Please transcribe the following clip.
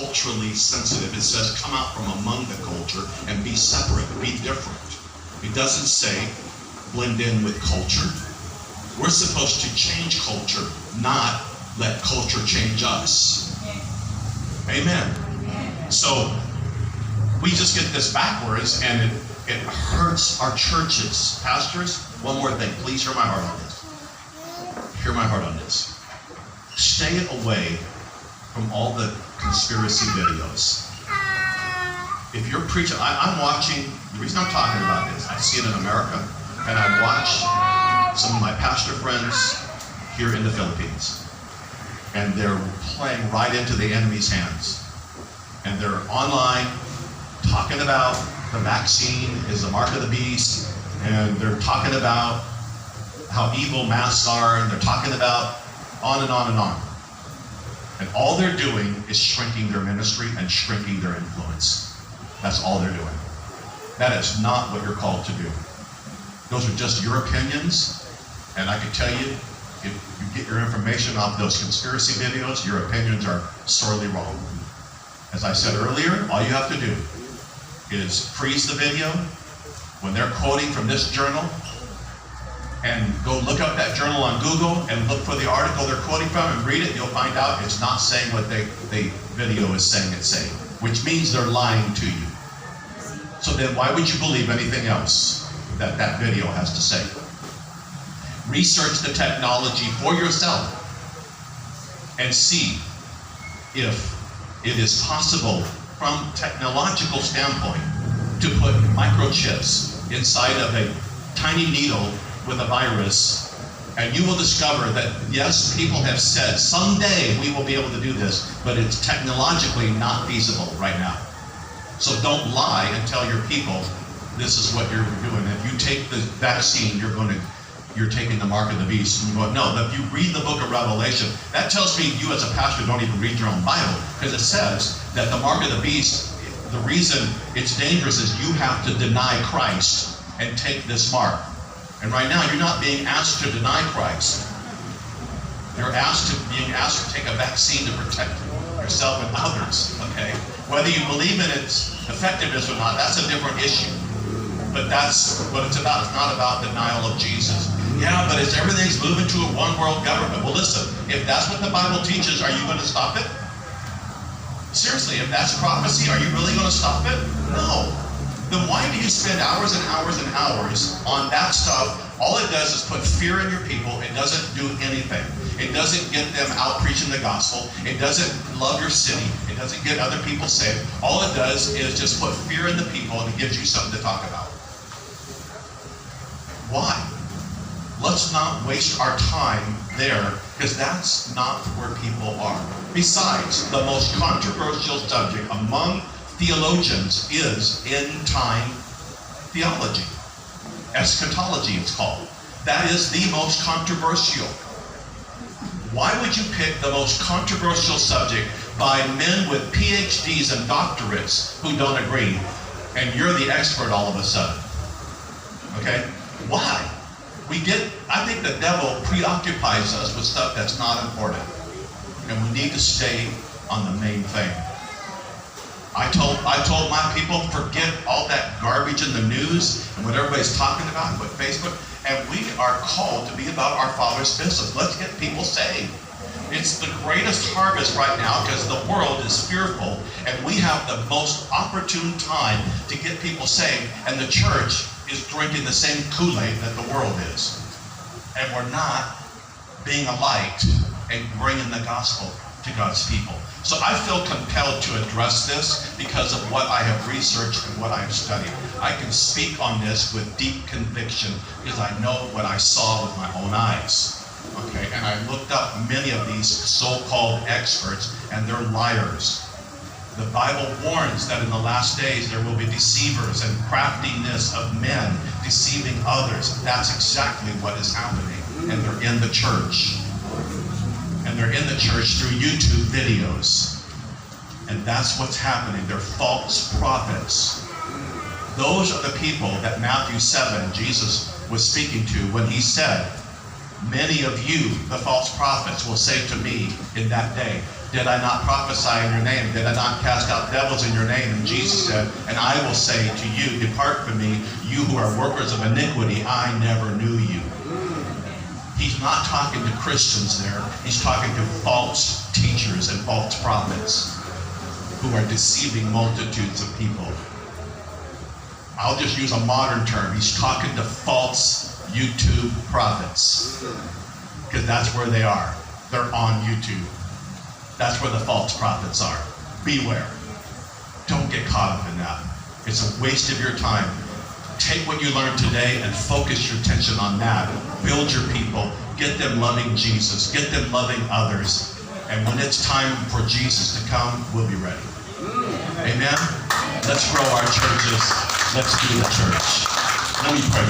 culturally sensitive. It says come out from among the culture and be separate, be different. It doesn't say blend in with culture. We're supposed to change culture, not let culture change us. Amen. So we just get this backwards, and it hurts our churches. Pastors, one more thing. Please hear my heart on this. Hear my heart on this. Stay away from all the conspiracy videos. If you're preaching, I'm watching, the reason I'm talking about this, I see it in America, and I watch some of my pastor friends here in the Philippines. And they're playing right into the enemy's hands. And they're online talking about the vaccine is the mark of the beast, and they're talking about how evil masks are, and they're talking about on and on and on. And all they're doing is shrinking their ministry and shrinking their influence. That's all they're doing. That is not what you're called to do. Those are just your opinions, and I can tell you, if you get your information off those conspiracy videos, your opinions are sorely wrong. As I said earlier, all you have to do is freeze the video when they're quoting from this journal, and go look up that journal on Google and look for the article they're quoting from and read it. You'll find out it's not saying what the video is saying it's saying, which means they're lying to you. So then why would you believe anything else that that video has to say? Research the technology for yourself and see if it is possible from technological standpoint to put microchips inside of a tiny needle with a virus, and you will discover that yes, people have said someday we will be able to do this, but it's technologically not feasible right now. So don't lie and tell your people this is what you're doing. If you take the vaccine, you're taking the mark of the beast. And you go, no, if you read the book of Revelation, that tells me you as a pastor don't even read your own Bible, because it says that the mark of the beast, the reason it's dangerous is you have to deny Christ and take this mark. And right now, you're not being asked to deny Christ. You're being asked to take a vaccine to protect yourself and others, okay? Whether you believe in its effectiveness or not, that's a different issue. But that's what it's about. It's not about denial of Jesus. Yeah, but everything's moving to a one world government. Well, listen, if that's what the Bible teaches, are you going to stop it? Seriously, if that's prophecy, are you really going to stop it? No. Then why do you spend hours and hours and hours on that stuff? All it does is put fear in your people. It doesn't do anything. It doesn't get them out preaching the gospel. It doesn't love your city. It doesn't get other people saved. All it does is just put fear in the people, and it gives you something to talk about. Why? Let's not waste our time there, because that's not where people are. Besides, the most controversial subject among theologians is end-time theology. Eschatology, it's called. That is the most controversial. Why would you pick the most controversial subject by men with PhDs and doctorates who don't agree, and you're the expert all of a sudden? Okay? Why? I think the devil preoccupies us with stuff that's not important. And we need to stay on the main thing. I told my people, forget all that garbage in the news and what everybody's talking about with Facebook, and we are called to be about our Father's business. Let's get people saved. It's the greatest harvest right now because the world is fearful, and we have the most opportune time to get people saved, and the church is drinking the same Kool-Aid that the world is. And we're not being a light and bringing the gospel to God's people. So I feel compelled to address this because of what I have researched and what I have studied. I can speak on this with deep conviction because I know what I saw with my own eyes. Okay, and I looked up many of these so-called experts, and they're liars. The Bible warns that in the last days there will be deceivers and craftiness of men deceiving others. That's exactly what is happening, and they're in the church. And they're in the church through YouTube videos. And that's what's happening. They're false prophets. Those are the people that Matthew 7, Jesus was speaking to when he said, many of you, the false prophets, will say to me in that day, Did I not prophesy in your name? Did I not cast out devils in your name? And Jesus said, and I will say to you, depart from me, you who are workers of iniquity, I never knew you. He's not talking to Christians there. He's talking to false teachers and false prophets who are deceiving multitudes of people. I'll just use a modern term. He's talking to false YouTube prophets, because that's where they are. They're on YouTube. That's where the false prophets are. Beware. Don't get caught up in that. It's a waste of your time. Take what you learned today and focus your attention on that. Build your people. Get them loving Jesus. Get them loving others. And when it's time for Jesus to come, we'll be ready. Amen? Let's grow our churches. Let's do the church. Let me pray.